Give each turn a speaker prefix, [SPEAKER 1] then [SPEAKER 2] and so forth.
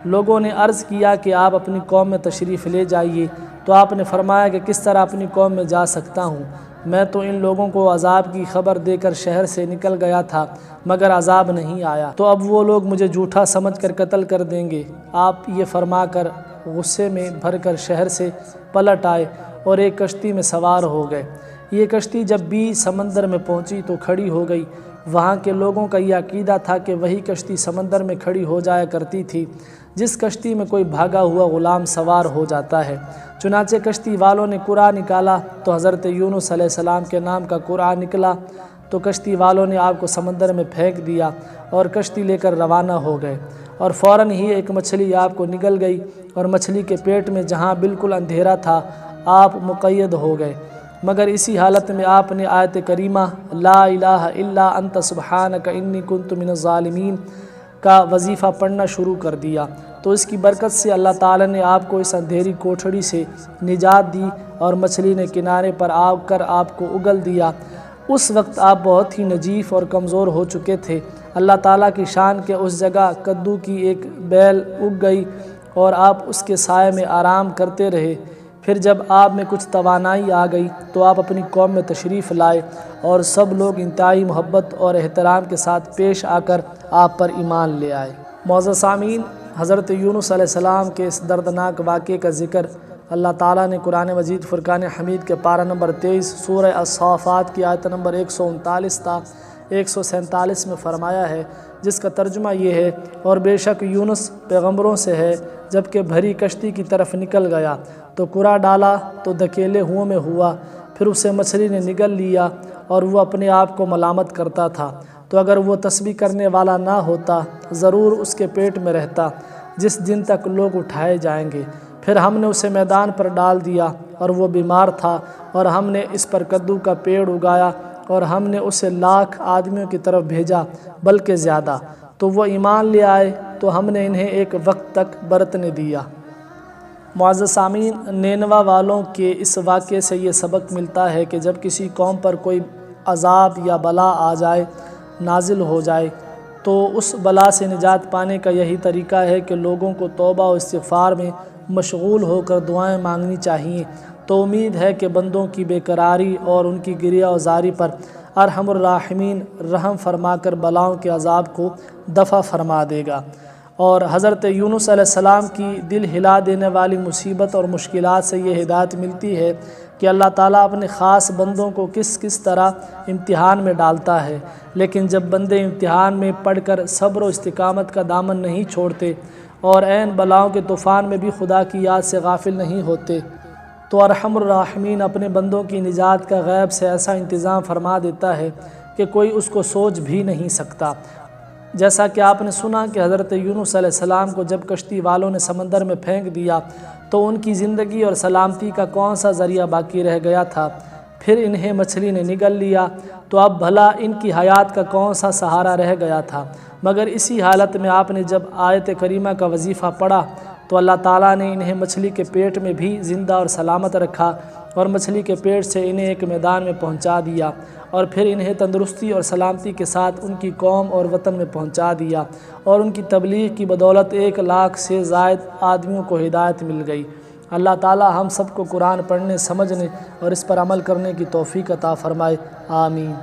[SPEAKER 1] لوگوں نے عرض کیا کہ آپ اپنی قوم میں تشریف لے جائیے، تو آپ نے فرمایا کہ کس طرح اپنی قوم میں جا سکتا ہوں؟ میں تو ان لوگوں کو عذاب کی خبر دے کر شہر سے نکل گیا تھا، مگر عذاب نہیں آیا، تو اب وہ لوگ مجھے جھوٹا سمجھ کر قتل کر دیں گے۔ آپ یہ فرما کر غصے میں بھر کر شہر سے پلٹ آئے اور ایک کشتی میں سوار ہو گئے۔ یہ کشتی جب بھی سمندر میں پہنچی تو کھڑی ہو گئی۔ وہاں کے لوگوں کا یہ عقیدہ تھا کہ وہی کشتی سمندر میں کھڑی ہو جایا کرتی تھی جس کشتی میں کوئی بھاگا ہوا غلام سوار ہو جاتا ہے۔ چنانچہ کشتی والوں نے قرعہ نکالا تو حضرت یونس علیہ السلام کے نام کا قرعہ نکلا، تو کشتی والوں نے آپ کو سمندر میں پھینک دیا اور کشتی لے کر روانہ ہو گئے، اور فوراً ہی ایک مچھلی آپ کو نگل گئی، اور مچھلی کے پیٹ میں جہاں بالکل اندھیرا تھا آپ مقید ہو گئے، مگر اسی حالت میں آپ نے آیت کریمہ لا الہ الا انت سبحانک انی کنت من الظالمین کا وظیفہ پڑھنا شروع کر دیا، تو اس کی برکت سے اللہ تعالی نے آپ کو اس اندھیری کوٹھڑی سے نجات دی اور مچھلی نے کنارے پر آ کر آپ کو اگل دیا۔ اس وقت آپ بہت ہی نجیف اور کمزور ہو چکے تھے۔ اللہ تعالیٰ کی شان کے اس جگہ کدو کی ایک بیل اگ گئی اور آپ اس کے سائے میں آرام کرتے رہے۔ پھر جب آپ میں کچھ توانائی آ گئی تو آپ اپنی قوم میں تشریف لائے، اور سب لوگ انتہائی محبت اور احترام کے ساتھ پیش آ کر آپ پر ایمان لے آئے۔ معزز سامعین، حضرت یونس علیہ السلام کے اس دردناک واقعے کا ذکر اللہ تعالیٰ نے قرآن مجید فرقان حمید کے پارہ نمبر 23 سورہ الصافات کی آیت نمبر 139 تا 147 میں فرمایا ہے، جس کا ترجمہ یہ ہے، اور بے شک یونس پیغمبروں سے ہے، جب کہ بھری کشتی کی طرف نکل گیا تو قرعہ ڈالا تو دھکیلے ہوئے میں ہوا، پھر اسے مچھلی نے نگل لیا اور وہ اپنے آپ کو ملامت کرتا تھا، تو اگر وہ تسبیح کرنے والا نہ ہوتا ضرور اس کے پیٹ میں رہتا جس دن تک لوگ اٹھائے جائیں گے۔ پھر ہم نے اسے میدان پر ڈال دیا اور وہ بیمار تھا، اور ہم نے اس پر کدو کا پیڑ اگایا اور ہم نے اسے 1,00,000 آدمیوں کی طرف بھیجا بلکہ زیادہ، تو وہ ایمان لے آئے تو ہم نے انہیں ایک وقت تک برتنے دیا۔ معزز سامعین، نینوا والوں کے اس واقعے سے یہ سبق ملتا ہے کہ جب کسی قوم پر کوئی عذاب یا بلا آ جائے، نازل ہو جائے، تو اس بلا سے نجات پانے کا یہی طریقہ ہے کہ لوگوں کو توبہ و استغفار میں مشغول ہو کر دعائیں مانگنی چاہیے۔ تو امید ہے کہ بندوں کی بے قراری اور ان کی گریہ و زاری پر ارحم الراحمین رحم فرما کر بلاؤں کے عذاب کو دفع فرما دے گا۔ اور حضرت یونس علیہ السلام کی دل ہلا دینے والی مصیبت اور مشکلات سے یہ ہدایت ملتی ہے کہ اللہ تعالیٰ اپنے خاص بندوں کو کس طرح امتحان میں ڈالتا ہے، لیکن جب بندے امتحان میں پڑھ کر صبر و استقامت کا دامن نہیں چھوڑتے اور عین بلاؤں کے طوفان میں بھی خدا کی یاد سے غافل نہیں ہوتے، تو ارحم الراحمین اپنے بندوں کی نجات کا غیب سے ایسا انتظام فرما دیتا ہے کہ کوئی اس کو سوچ بھی نہیں سکتا۔ جیسا کہ آپ نے سنا کہ حضرت یونس علیہ السلام کو جب کشتی والوں نے سمندر میں پھینک دیا تو ان کی زندگی اور سلامتی کا کون سا ذریعہ باقی رہ گیا تھا؟ پھر انہیں مچھلی نے نگل لیا تو اب بھلا ان کی حیات کا کون سا سہارا رہ گیا تھا؟ مگر اسی حالت میں آپ نے جب آیت کریمہ کا وظیفہ پڑھا تو اللہ تعالیٰ نے انہیں مچھلی کے پیٹ میں بھی زندہ اور سلامت رکھا، اور مچھلی کے پیٹ سے انہیں ایک میدان میں پہنچا دیا، اور پھر انہیں تندرستی اور سلامتی کے ساتھ ان کی قوم اور وطن میں پہنچا دیا، اور ان کی تبلیغ کی بدولت 1,00,000 سے زائد آدمیوں کو ہدایت مل گئی۔ اللہ تعالیٰ ہم سب کو قرآن پڑھنے، سمجھنے اور اس پر عمل کرنے کی توفیق عطا فرمائے، آمین۔